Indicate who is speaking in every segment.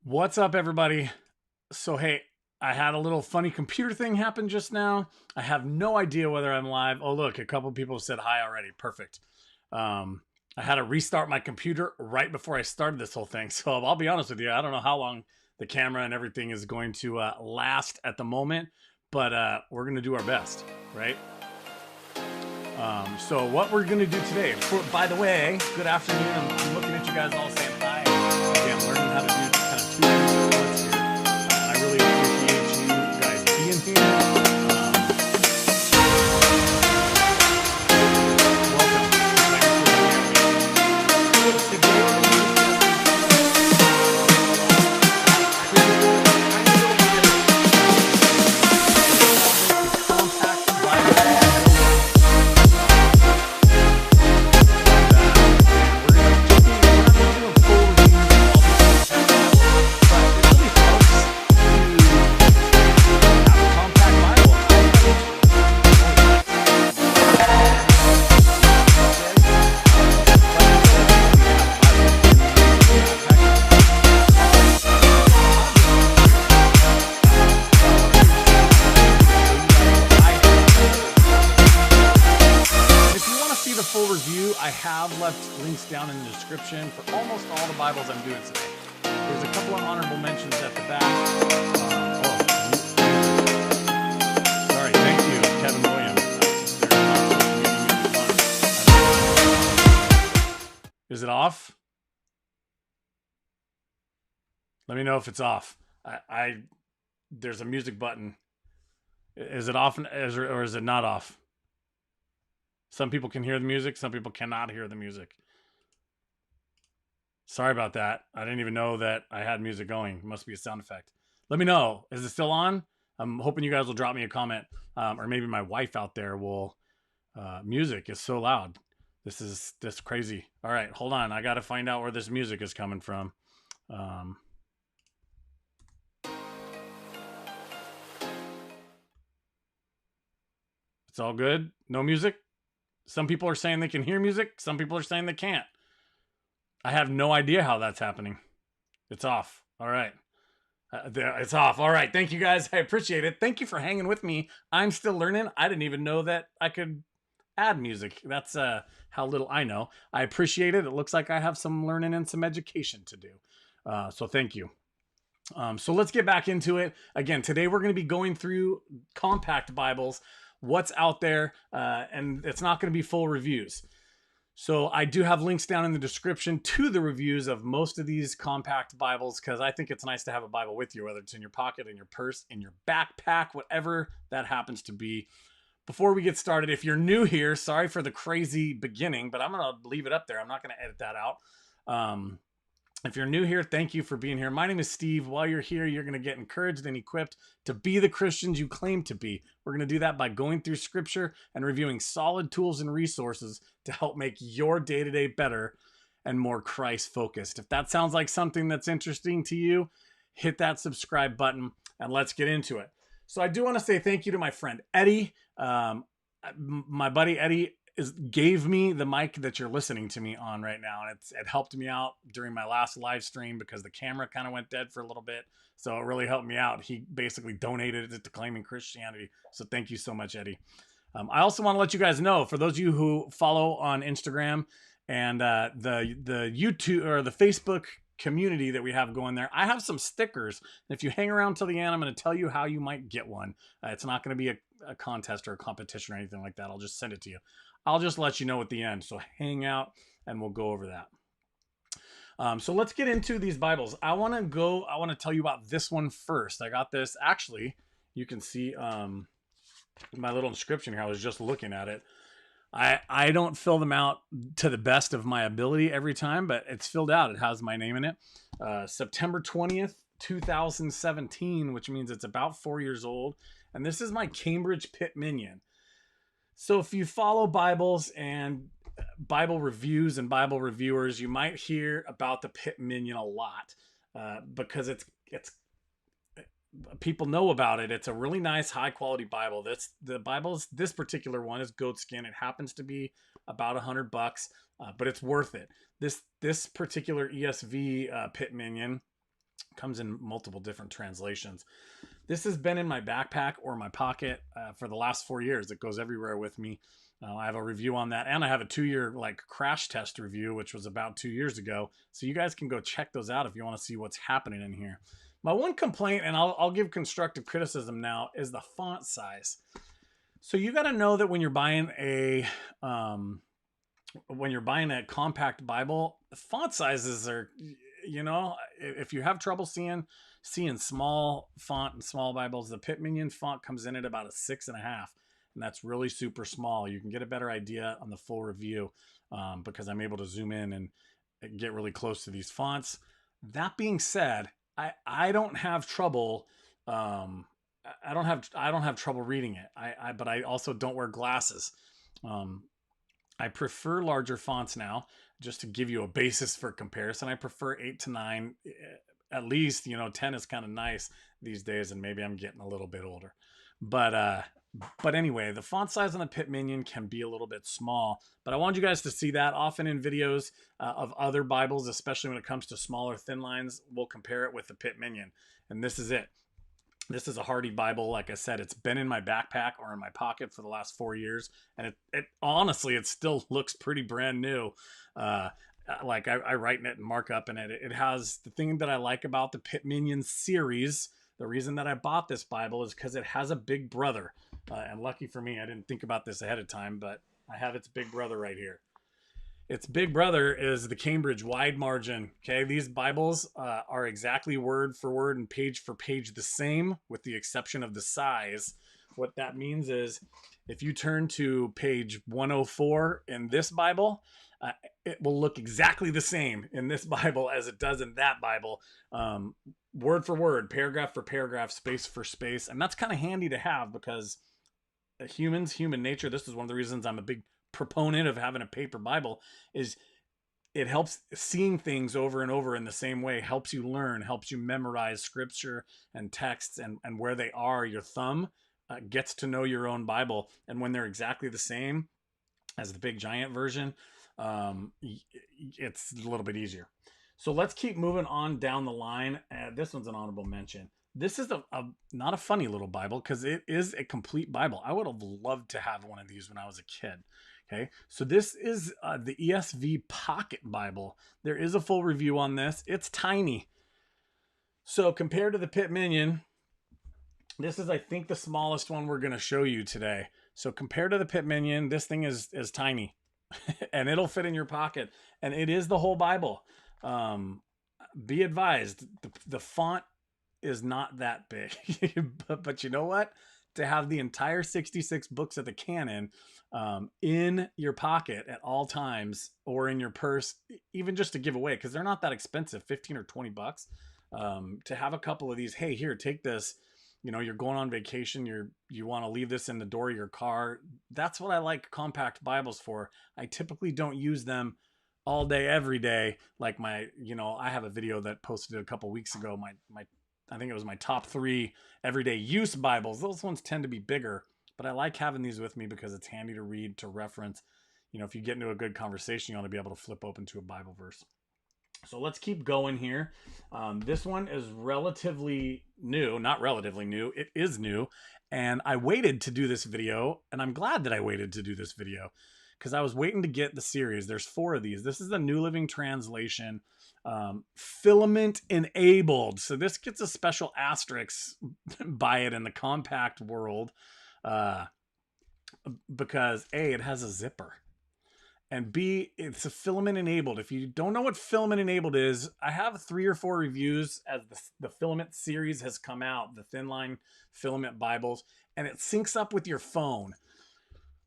Speaker 1: What's up, everybody? So, hey, I had a little funny computer thing happen just now. I have no idea whether I'm live. Oh, look, a couple people said hi already. Perfect. I had to restart my computer right before I started this whole thing. So, I'll be honest with you. I don't know how long the camera and everything is going to last at the moment, but we're going to do our best, right? So, what we're going to do today, by the way, good afternoon. I'm looking at you guys all saying hi. Okay, I'm learning how to do kind of two things at once here. And I really appreciate you guys being here. Welcome. Today we're going to compact Bible. Full review, I have left links down in the description for almost all the Bibles I'm doing today. There's a couple of honorable mentions at the back. Sorry, thank you, Kevin Williams. Is it off? Let me know if it's off. There's a music button. Is it off or is it not off? Some people can hear the music. Some people cannot hear the music. Sorry about that. I didn't even know that I had music going. It must be a sound effect. Let me know. Is it still on? I'm hoping you guys will drop me a comment. Or maybe my wife out there will. Music is so loud. This is crazy. All right, hold on. I got to find out where this music is coming from. It's all good. No music. Some people are saying they can hear music. Some people are saying they can't. I have no idea how that's happening. It's off. All right. It's off. All right. Thank you, guys. I appreciate it. Thank you for hanging with me. I'm still learning. I didn't even know that I could add music. That's how little I know. I appreciate it. It looks like I have some learning and some education to do. So thank you. So let's get back into it. Again, today we're going to be going through compact Bibles, what's out there, and it's not going to be full reviews. So I do have links down in the description to the reviews of most of these compact Bibles, because I think it's nice to have a Bible with you, whether it's in your pocket, in your purse, in your backpack, whatever that happens to be. Before we get started, if you're new here, sorry for the crazy beginning, but I'm going to leave it up there. I'm not going to edit that out. If you're new here, thank you for being here. My name is Steve. While you're here, you're going to get encouraged and equipped to be the Christians you claim to be. We're going to do that by going through scripture and reviewing solid tools and resources to help make your day-to-day better and more Christ-focused. If that sounds like something that's interesting to you, hit that subscribe button and let's get into it. So I do want to say thank you to my friend Eddie. My buddy Eddie gave me the mic that you're listening to me on right now, and it helped me out during my last live stream because the camera kind of went dead for a little bit, so it really helped me out. He basically donated it to Claiming Christianity, so thank you so much, Eddie. I also want to let you guys know, for those of you who follow on Instagram and the YouTube or the Facebook community that we have going there, I have some stickers, and if you hang around till the end, I'm going to tell you how you might get one. It's not going to be a contest or a competition or anything like that. I'll just send it to you. I'll just let you know at the end. So hang out and we'll go over that. So let's get into these Bibles. I want to tell you about this one first. I got this. Actually, you can see my little inscription here. I was just looking at it. I don't fill them out to the best of my ability every time, but it's filled out. It has my name in it. September 20th, 2017, which means it's about 4 years old. And this is my Cambridge Pit Minion. So if you follow Bibles and Bible reviews and Bible reviewers, you might hear about the Pit Minion a lot because it's people know about it. It's a really nice, high quality Bible. This particular one is goat skin. It happens to be about $100, but it's worth it. This particular ESV Pit Minion Comes in multiple different translations. This has been in my backpack or my pocket for the last 4 years. It goes everywhere with me. I have a review on that, and I have a 2-year like crash test review, which was about 2 years ago. So you guys can go check those out if you want to see what's happening in here. My one complaint, and I'll give constructive criticism now, is the font size. So you got to know that when you're buying a compact Bible, the font sizes are, if you have trouble seeing small font and small Bibles, the Pit Minion font comes in at about a 6.5, and that's really super small. You can get a better idea on the full review because I'm able to zoom in and get really close to these fonts. That being said, I don't have trouble. I don't have trouble reading it. But I also don't wear glasses. I prefer larger fonts now, just to give you a basis for comparison. I prefer 8 to 9, at least. 10 is kind of nice these days, and maybe I'm getting a little bit older. But anyway, the font size on the Pit Minion can be a little bit small, but I want you guys to see that often in videos of other Bibles, especially when it comes to smaller thin lines. We'll compare it with the Pit Minion, and this is it. This is a hardy Bible. Like I said, it's been in my backpack or in my pocket for the last 4 years. And it honestly, it still looks pretty brand new. Like I write in it and mark up in it. It has the thing that I like about the Pit Minion series. The reason that I bought this Bible is because it has a big brother. And lucky for me, I didn't think about this ahead of time, but I have its big brother right here. Its big brother is the Cambridge wide margin. Okay, these Bibles are exactly word for word and page for page the same, with the exception of the size. What that means is if you turn to page 104 in this Bible, it will look exactly the same in this Bible as it does in that Bible. Word for word, paragraph for paragraph, space for space. And that's kind of handy to have because human nature, this is one of the reasons I'm a big proponent of having a paper Bible, is it helps seeing things over and over in the same way, helps you learn, helps you memorize scripture and texts and where they are. Your thumb gets to know your own Bible. And when they're exactly the same as the big giant version, it's a little bit easier. So let's keep moving on down the line. This one's an honorable mention. This is not a funny little Bible because it is a complete Bible. I would have loved to have one of these when I was a kid. Okay, so this is the ESV Pocket Bible. There is a full review on this. It's tiny. So compared to the Pit Minion, this is, I think, the smallest one we're going to show you today. So compared to the Pit Minion, this thing is tiny. And it'll fit in your pocket. And it is the whole Bible. Be advised, the font is not that big. but you know what? To have the entire 66 books of the canon in your pocket at all times, or in your purse, even just to give away, because they're not that expensive, 15 or 20 bucks. To have a couple of these, hey, here, take this. You're going on vacation, you want to leave this in the door of your car. That's what I like compact Bibles for. I typically don't use them all day, every day. Like I have a video that posted a couple weeks ago. I think it was my top 3 everyday use Bibles. Those ones tend to be bigger, but I like having these with me because it's handy to read, to reference. If you get into a good conversation, you want to be able to flip open to a Bible verse. So let's keep going here. This one is relatively new, not relatively new. It is new. And I waited to do this video, and I'm glad that I waited to do this video because I was waiting to get the series. There's 4 of these. This is the New Living Translation, filament enabled. So this gets a special asterisk by it in the compact world because A, it has a zipper. And B, it's a filament enabled. If you don't know what filament enabled is, I have 3 or 4 reviews as the filament series has come out, the thin line filament Bibles, and it syncs up with your phone.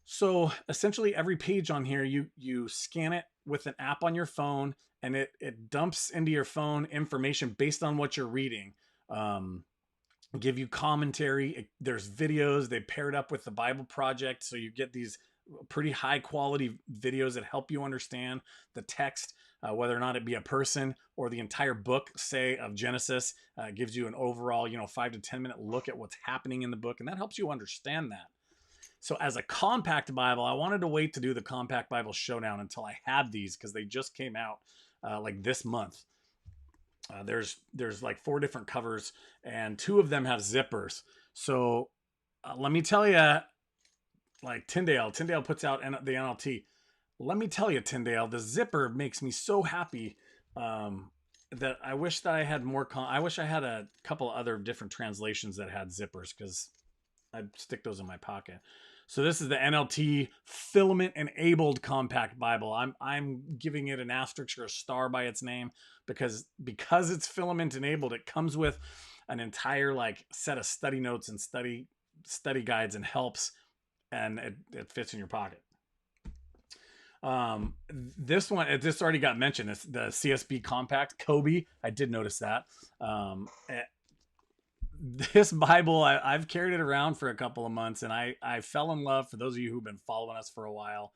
Speaker 1: So essentially every page on here, you scan it with an app on your phone, and it dumps into your phone information based on what you're reading. Give you commentary. There's videos. They paired up with the Bible Project, so you get these pretty high quality videos that help you understand the text, whether or not it be a person or the entire book, say, of Genesis. Gives you an overall 5 to 10 minute look at what's happening in the book, and that helps you understand that. So as a compact Bible, I wanted to wait to do the Compact Bible Showdown until I had these because they just came out like this month. There's like 4 different covers, and 2 of them have zippers. So let me tell you, like Tyndale puts out the NLT. Let me tell you, Tyndale, the zipper makes me so happy, that I wish that I had more. I wish I had a couple other different translations that had zippers, because I'd stick those in my pocket. So this is the NLT filament enabled compact Bible. I'm giving it an asterisk or a star by its name, because it's filament enabled. It comes with an entire like set of study notes and study guides and helps, and it fits in your pocket. This one, this already got mentioned. It's the CSB Compact Kobe. I did notice that. This Bible, I've carried it around for a couple of months, and I fell in love. For those of you who've been following us for a while,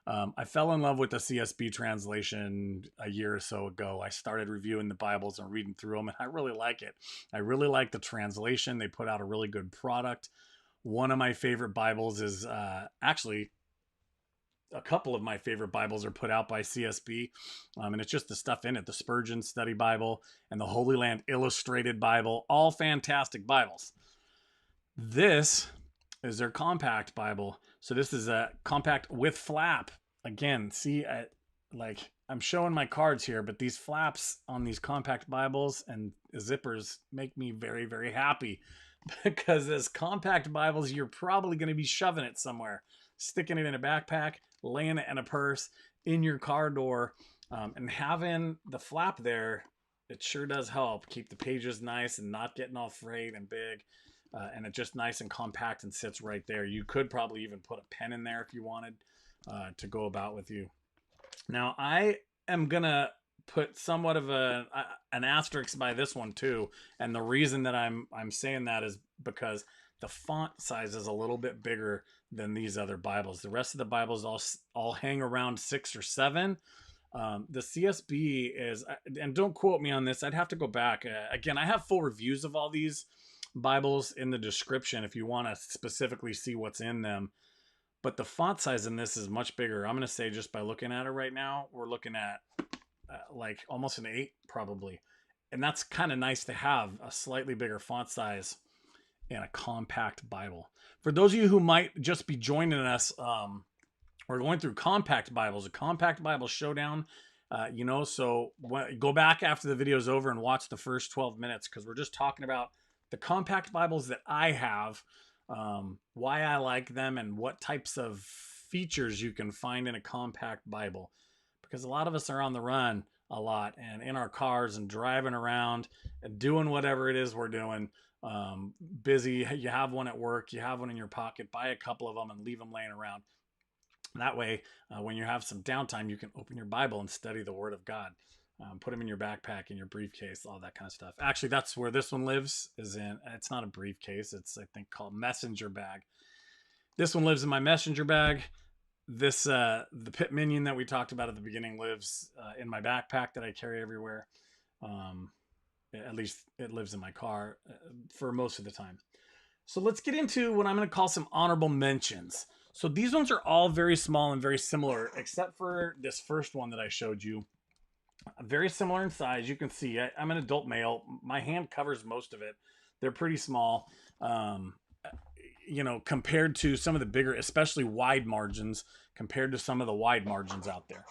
Speaker 1: I fell in love with the CSB translation a year or so ago. I started reviewing the Bibles and reading through them, and I really like it. I really like the translation. They put out a really good product. One of my favorite Bibles is actually, a couple of my favorite Bibles are put out by CSB, and it's just the stuff in it. The Spurgeon Study Bible and the Holy Land Illustrated Bible, all fantastic Bibles. This is their compact Bible. So this is a compact with flap. Again, see, I'm showing my cards here, but these flaps on these compact Bibles and zippers make me very, very happy, because as compact Bibles, you're probably going to be shoving it somewhere, sticking it in a backpack, laying it in a purse, in your car door, and having the flap there, it sure does help keep the pages nice and not getting all frayed and big, and it's just nice and compact and sits right there. You could probably even put a pen in there if you wanted to go about with you. Now, I am gonna put somewhat of an asterisk by this one too, and the reason that I'm saying that is because the font size is a little bit bigger than these other Bibles. The rest of the Bibles all hang around 6 or 7. The CSB is, and don't quote me on this, I'd have to go back. Again, I have full reviews of all these Bibles in the description if you want to specifically see what's in them. But the font size in this is much bigger. I'm going to say, just by looking at it right now, we're looking at like almost an 8 probably. And that's kind of nice to have a slightly bigger font size in a compact Bible. For those of you who might just be joining us, we're going through compact Bibles, a compact Bible Showdown. So go back after the video's over and watch the first 12 minutes, because we're just talking about the compact Bibles that I have, why I like them, and what types of features you can find in a compact Bible. Because a lot of us are on the run a lot, and in our cars and driving around and doing whatever it is we're doing. Busy. You have one at work, you have one in your pocket, buy a couple of them and leave them laying around. That way, when you have some downtime, you can open your Bible and study the Word of God. Put them in your backpack, in your briefcase, all that kind of stuff. Actually, that's where this one lives, is in, it's not a briefcase, it's I think called messenger bag. This one lives in my messenger bag. This, the Pit Minion that we talked about at the beginning, lives in my backpack that I carry everywhere. At least it lives in my car for most of the time. So let's get into what I'm going to call some honorable mentions. So these ones are all very small and very similar, except for this first one that I showed you. Very similar in size. You can see I'm an adult male. My hand covers most of it. They're pretty small, compared to some of the bigger, especially wide margins, compared to some of the wide margins out there.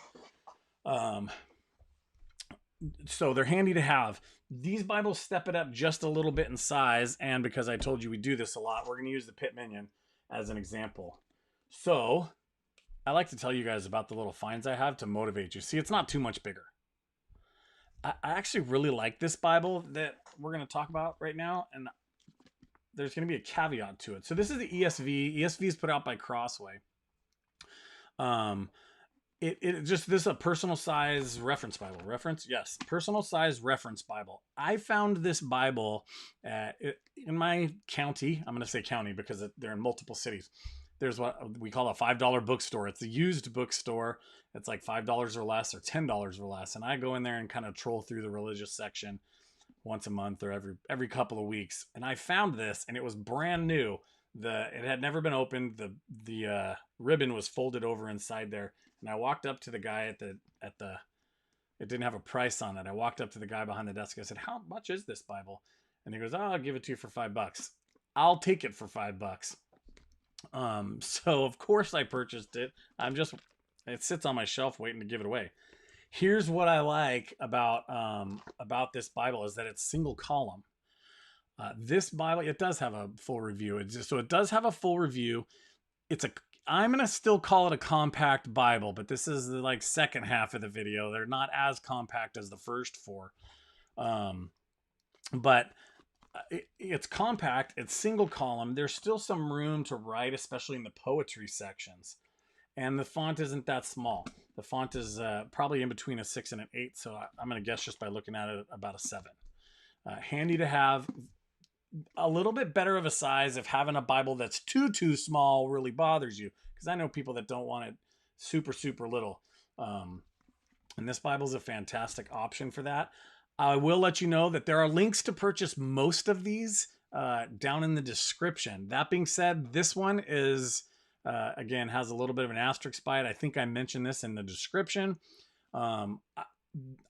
Speaker 1: So they're handy to have. These Bibles step it up just a little bit in size, and because I told you we do this a lot, we're going to use the Pit Minion as an example. So I like to tell you guys about the little finds I have to motivate you. See, it's not too much bigger. I actually really like this Bible that we're going to talk about right now, and there's going to be a caveat to it. So this is the ESV. ESV is put out by Crossway. This is a personal size reference Bible. Yes, personal size reference Bible. I found this Bible in my county. I'm going to say county because they're in multiple cities. There's what we call a $5 bookstore. It's a used bookstore. It's like $5 or less, or $10 or less. And I go in there and kind of troll through the religious section once a month or every couple of weeks. And I found this, and it was brand new. It had never been opened. The ribbon was folded over inside there. And I walked up to the guy at the It didn't have a price on it. I walked up to the guy behind the desk. I said, "How much is this Bible?" And he goes, "Oh, I'll give it to you for $5." I'll take it for $5. So of course I purchased it. It sits on my shelf waiting to give it away. Here's what I like about this Bible is that it's single column. This Bible, it does have a full review. So it does have a full review. I'm going to still call it a compact Bible, but this is the like second half of the video. They're not as compact as the first four. But it's compact. It's single column. There's still some room to write, especially in the poetry sections. And the font isn't that small. The font is probably in between a 6 and an 8. So I'm going to guess just by looking at it about a 7. Handy to have. A little bit better of a size if having a Bible that's too small really bothers you, because I know people that don't want it super little, and this Bible is a fantastic option for that. I will let you know that there are links to purchase most of these down in the description. That being said, this one is again has a little bit of an asterisk by it. I think I mentioned this in the description.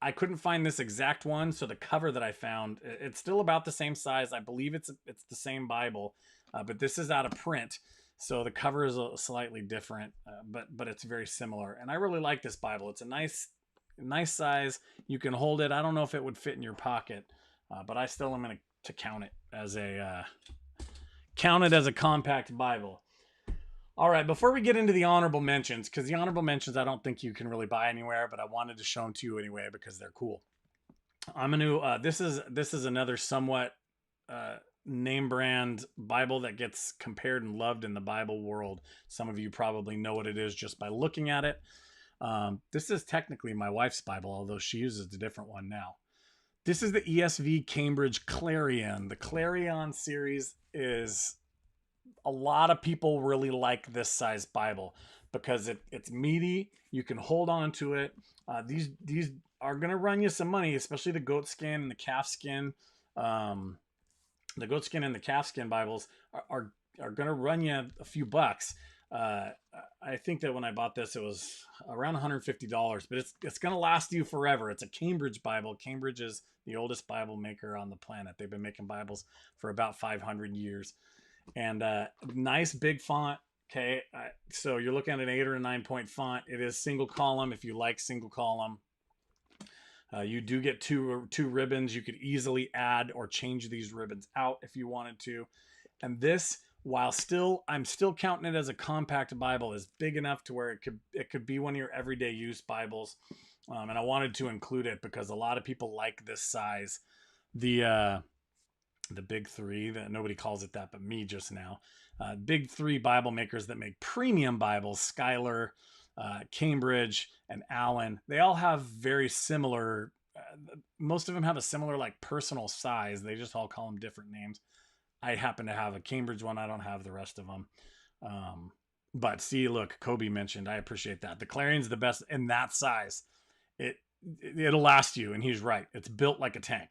Speaker 1: I couldn't find this exact one, so the cover that I found, it's still about the same size. I believe it's the same Bible, but this is out of print, so the cover is slightly different, but it's very similar. And I really like this Bible. It's a nice size. You can hold it. I don't know if it would fit in your pocket, but I still am going to count it as a compact Bible. All right, before we get into the honorable mentions, because the honorable mentions I don't think you can really buy anywhere, but I wanted to show them to you anyway because they're cool. I'm going to, this is another somewhat name brand Bible that gets compared and loved in the Bible world. Some of you probably know what it is just by looking at it. This is technically my wife's Bible, although she uses a different one now. This is the ESV Cambridge Clarion. The Clarion series is... A lot of people really like this size Bible because it's meaty. You can hold on to it. These are going to run you some money, especially the goat skin and the calf skin. The goat skin and the calf skin Bibles are going to run you a few bucks. I think that when I bought this, it was around $150, but it's going to last you forever. It's a Cambridge Bible. Cambridge is the oldest Bible maker on the planet. They've been making Bibles for about 500 years. And nice big font. Okay, so you're looking at an 8 or a 9-point font. It is single column. If you like single column, you do get two ribbons. You could easily add or change these ribbons out if you wanted to. And this, while I'm still counting it as a compact Bible, is big enough to where it could be one of your everyday use Bibles. And I wanted to include it because a lot of people like this size. The big three, that nobody calls it that but me just now, big three Bible makers that make premium Bibles, Schuyler, Cambridge, and Allen, they all have very similar, most of them have a similar like personal size. They just all call them different names. I happen to have a Cambridge one. I don't have the rest of them. But see, look, Kobe mentioned, I appreciate that. The Clarion's the best in that size. It'll last you, and he's right. It's built like a tank.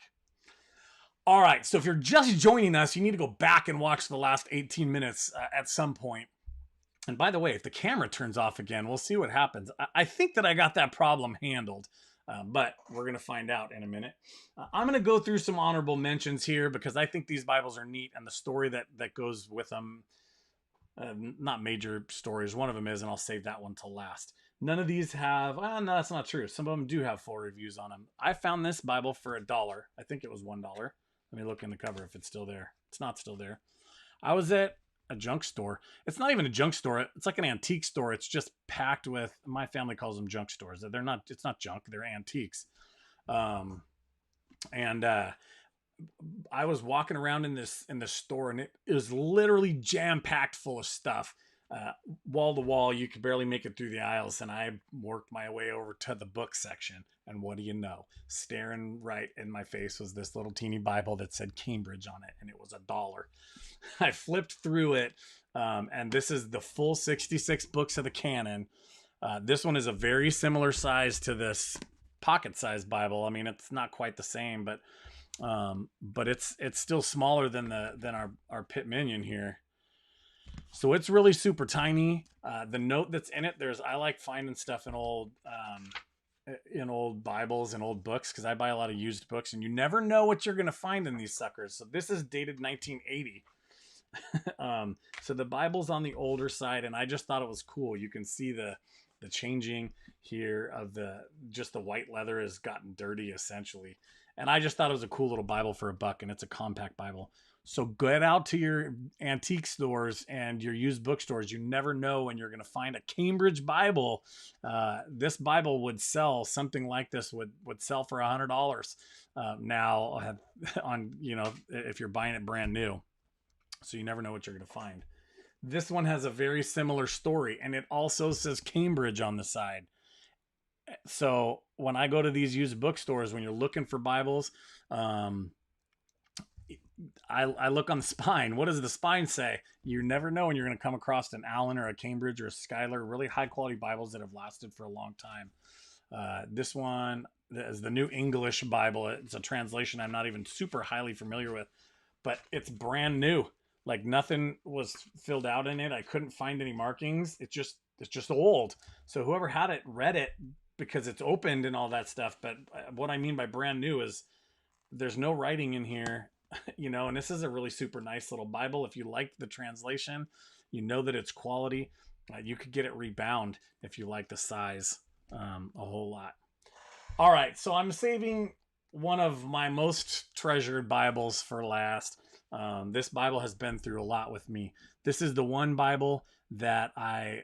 Speaker 1: All right, so if you're just joining us, you need to go back and watch the last 18 minutes at some point. And by the way, if the camera turns off again, we'll see what happens. I think that I got that problem handled, but we're going to find out in a minute. I'm going to go through some honorable mentions here because I think these Bibles are neat, and the story that goes with them, not major stories. One of them is, and I'll save that one till last. None of these have, no, that's not true. Some of them do have full reviews on them. I found this Bible for $1. I think it was $1. Let me look in the cover if it's still there. It's not still there. I was at a junk store. It's not even a junk store. It's like an antique store. It's just packed with, my family calls them junk stores. They're not, it's not junk. They're antiques. I was walking around in this store, and it was literally jam-packed full of stuff. Wall to wall, you could barely make it through the aisles, and I worked my way over to the book section, and what do you know, staring right in my face was this little teeny Bible that said Cambridge on it, and it was $1. I flipped through it, and this is the full 66 books of the canon. This one is a very similar size to this pocket-sized Bible. I mean, it's not quite the same, but it's still smaller than our Pit Minion here. So it's really super tiny. The note that's in it, I like finding stuff in old in old Bibles and old books, because I buy a lot of used books, and you never know what you're going to find in these suckers. So this is dated 1980. So the Bible's on the older side, and I just thought it was cool. You can see the changing here of just the white leather has gotten dirty essentially. And I just thought it was a cool little Bible for $1, and it's a compact Bible. So get out to your antique stores and your used bookstores. You never know when you're going to find a Cambridge Bible. This Bible would sell, something like this would sell for $100 now on, if you're buying it brand new. So you never know what you're going to find. This one has a very similar story, and it also says Cambridge on the side. So when I go to these used bookstores, when you're looking for Bibles, I look on the spine. What does the spine say? You never know when you're going to come across an Allen or a Cambridge or a Schuyler, really high quality Bibles that have lasted for a long time. This one is the New English Bible. It's a translation I'm not even super highly familiar with, but it's brand new. Like nothing was filled out in it. I couldn't find any markings. It's just old. So whoever had it read it because it's opened and all that stuff. But what I mean by brand new is there's no writing in here, and this is a really super nice little Bible. If you like the translation, you know that it's quality. You could get it rebound if you like the size a whole lot. All right. So I'm saving one of my most treasured Bibles for last. This Bible has been through a lot with me. This is the one Bible that I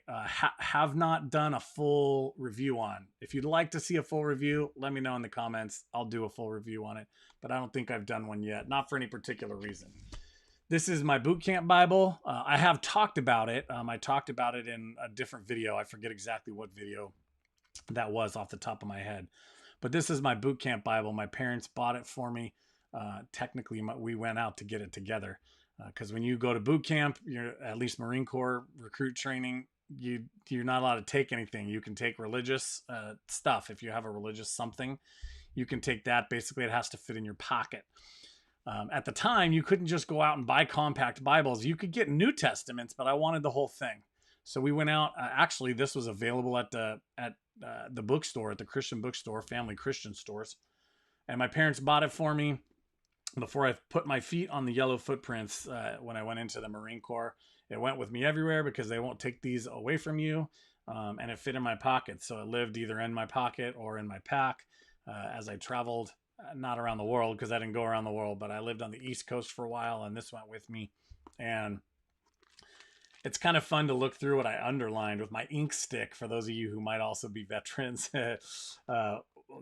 Speaker 1: have not done a full review on. If you'd like to see a full review, let me know in the comments. I'll do a full review on it, but I don't think I've done one yet, not for any particular reason. This is my boot camp Bible. I have talked about it. I talked about it in a different video. I forget exactly what video that was off the top of my head, but this is my boot camp Bible. My parents bought it for me. Technically we went out to get it together because when you go to boot camp, you're at least Marine Corps recruit training, you're not allowed to take anything. You can take religious stuff. If you have a religious something, you can take that. Basically it has to fit in your pocket. At the time you couldn't just go out and buy compact Bibles. You could get New Testaments, but I wanted the whole thing. So we went out. Actually this was available at the bookstore, at the Christian bookstore, family Christian stores. And my parents bought it for me before I put my feet on the yellow footprints when I went into the Marine Corps. It went with me everywhere because they won't take these away from you. And it fit in my pocket. So it lived either in my pocket or in my pack as I traveled, not around the world because I didn't go around the world, but I lived on the East Coast for a while and this went with me. And it's kind of fun to look through what I underlined with my ink stick. For those of you who might also be veterans,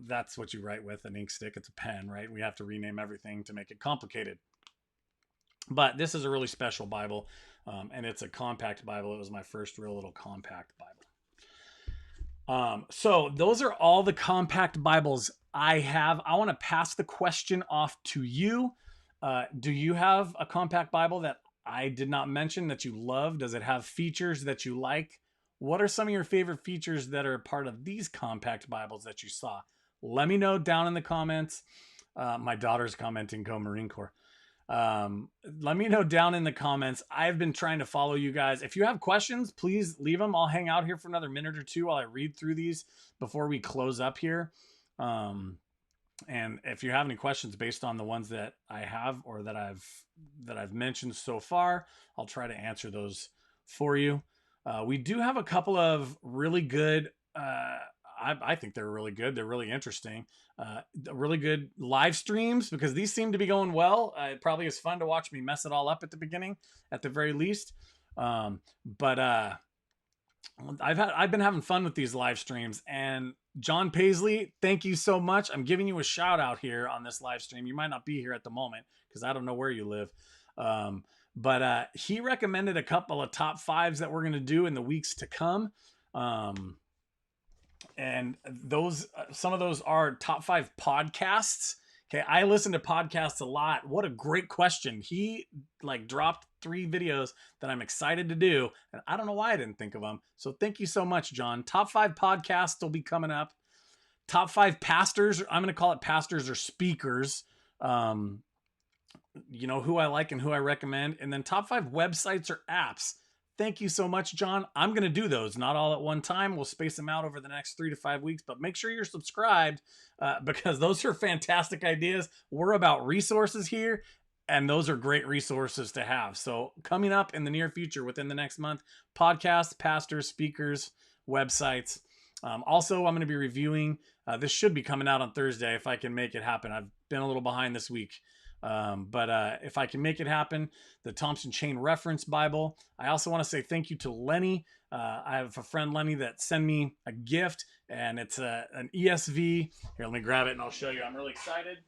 Speaker 1: that's what you write with, an ink stick. It's a pen, right? We have to rename everything to make it complicated. But this is a really special Bible, and it's a compact Bible. It was my first real little compact Bible. So those are all the compact Bibles I have. I want to pass the question off to you. Do you have a compact Bible that I did not mention that you love? Does it have features that you like? What are some of your favorite features that are part of these compact Bibles that you saw? Let me know down in the comments. My daughter's commenting, go Marine Corps. Let me know down in the comments. I've been trying to follow you guys. If you have questions, please leave them. I'll hang out here for another minute or two while I read through these before we close up here. And if you have any questions based on the ones that I have or that I've mentioned so far, I'll try to answer those for you. We do have a couple of really good, I think they're really good. They're really interesting. Really good live streams because these seem to be going well. It probably is fun to watch me mess it all up at the beginning, at the very least. But I've been having fun with these live streams. And John Paisley, thank you so much. I'm giving you a shout out here on this live stream. You might not be here at the moment because I don't know where you live. But he recommended a couple of top fives that we're going to do in the weeks to come. And those, some of those are top 5 podcasts. Okay. I listen to podcasts a lot. What a great question. He dropped 3 videos that I'm excited to do. And I don't know why I didn't think of them. So thank you so much, John. Top 5 podcasts will be coming up. Top 5 pastors. I'm going to call it pastors or speakers. Who I like and who I recommend. And then top 5 websites or apps. Thank you so much, John. I'm going to do those, not all at one time. We'll space them out over the next 3 to 5 weeks, but make sure you're subscribed because those are fantastic ideas. We're about resources here, and those are great resources to have. So coming up in the near future, within the next month, podcasts, pastors, speakers, websites. Also, I'm going to be reviewing, this should be coming out on Thursday if I can make it happen. I've been a little behind this week. But if I can make it happen, the Thompson Chain Reference Bible. I also want to say thank you to Lenny. I have a friend, Lenny, that sent me a gift, and it's an ESV. Here, let me grab it and I'll show you. I'm really excited.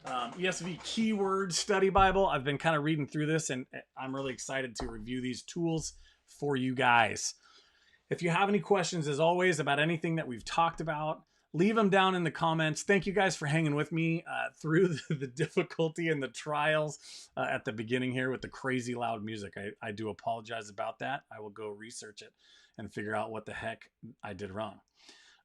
Speaker 1: ESV Keyword Study Bible. I've been kind of reading through this, and I'm really excited to review these tools for you guys. If you have any questions, as always, about anything that we've talked about, leave them down in the comments. Thank you guys for hanging with me through the difficulty and the trials at the beginning here with the crazy loud music. I do apologize about that. I will go research it and figure out what the heck I did wrong.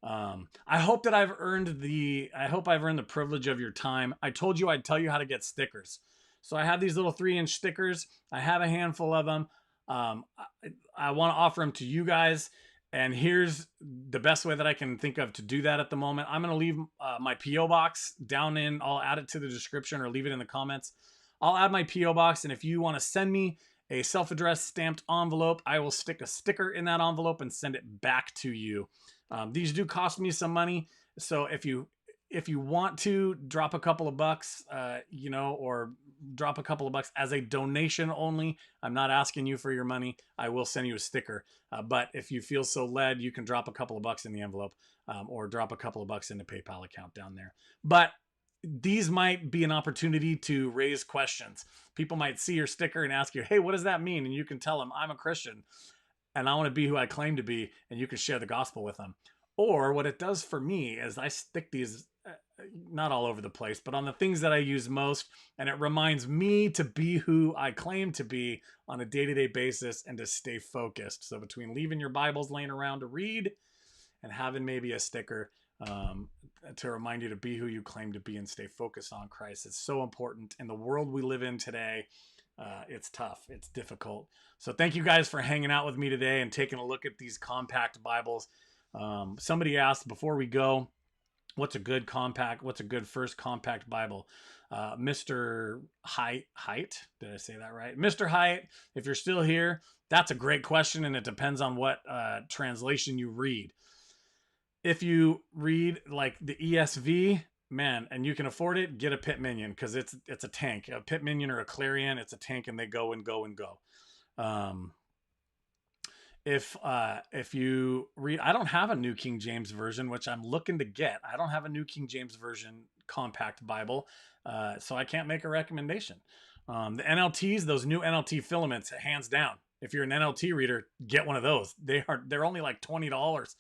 Speaker 1: I hope that I've earned the privilege of your time. I told you I'd tell you how to get stickers. So I have these little 3-inch stickers. I have a handful of them. I want to offer them to you guys. And here's the best way that I can think of to do that at the moment. I'm going to leave my P.O. box down in, I'll add it to the description or leave it in the comments. I'll add my P.O. box. And if you want to send me a self-addressed stamped envelope, I will stick a sticker in that envelope and send it back to you. These do cost me some money. So if you want to drop a couple of bucks, or drop a couple of bucks as a donation only, I'm not asking you for your money. I will send you a sticker. But if you feel so led, you can drop a couple of bucks in the envelope, or drop a couple of bucks in the PayPal account down there. But these might be an opportunity to raise questions. People might see your sticker and ask you, hey, what does that mean? And you can tell them, I'm a Christian and I want to be who I claim to be. And you can share the gospel with them. Or what it does for me is I stick these not all over the place, but on the things that I use most. And it reminds me to be who I claim to be on a day-to-day basis and to stay focused. So between leaving your Bibles laying around to read and having maybe a sticker to remind you to be who you claim to be and stay focused on Christ, it's so important. In the world we live in today, it's tough. It's difficult. So thank you guys for hanging out with me today and taking a look at these compact Bibles. Somebody asked before we go, what's a good first compact Bible? Mr. Height, did I say that right? Mr. Height, if you're still here, that's a great question, and it depends on what translation you read. If you read like the ESV, man, and you can afford it, get a Pit Minion, because it's a tank. A Pit Minion or a Clarion, it's a tank, and they go and go and go. If you read, I don't have a New King James Version, which I'm looking to get. I don't have a New King James Version compact Bible, so I can't make a recommendation. The NLTs, those new NLT filaments, hands down. If you're an NLT reader, get one of those. They're only like $20.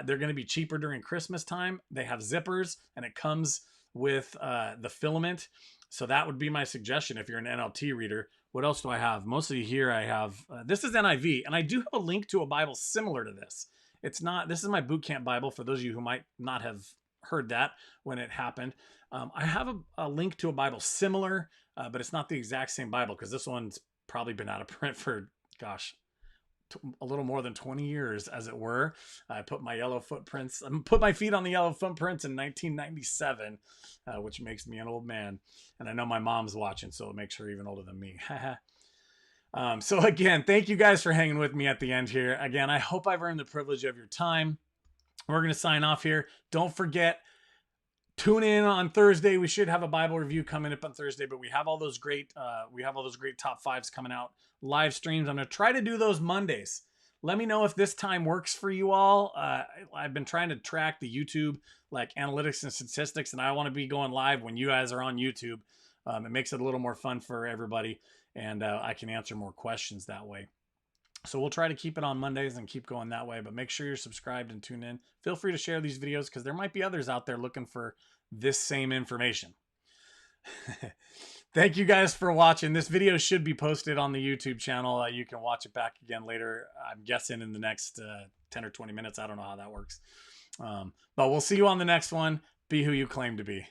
Speaker 1: They're going to be cheaper during Christmas time. They have zippers, and it comes with the filament. So that would be my suggestion if you're an NLT reader. What else do I have? Mostly here I have, this is NIV, and I do have a link to a Bible similar to this. This is my boot camp Bible for those of you who might not have heard that when it happened. I have a link to a Bible similar, but it's not the exact same Bible because this one's probably been out of print for, gosh, a little more than 20 years, as it were. I put my feet on the yellow footprints in 1997, which makes me an old man. And I know my mom's watching, so it makes her even older than me. So again, thank you guys for hanging with me at the end here. Again, I hope I've earned the privilege of your time. We're going to sign off here. Don't forget, tune in on Thursday. We should have a Bible review coming up on Thursday, but we have all those great top fives coming out, live streams. I'm going to try to do those Mondays. Let me know if this time works for you all. I've been trying to track the YouTube like analytics and statistics, and I want to be going live when you guys are on YouTube. It makes it a little more fun for everybody, and I can answer more questions that way. So we'll try to keep it on Mondays and keep going that way, but make sure you're subscribed and tune in. Feel free to share these videos because there might be others out there looking for this same information. Thank you guys for watching. This video should be posted on the YouTube channel. You can watch it back again later. I'm guessing in the next 10 or 20 minutes. I don't know how that works. But we'll see you on the next one. Be who you claim to be.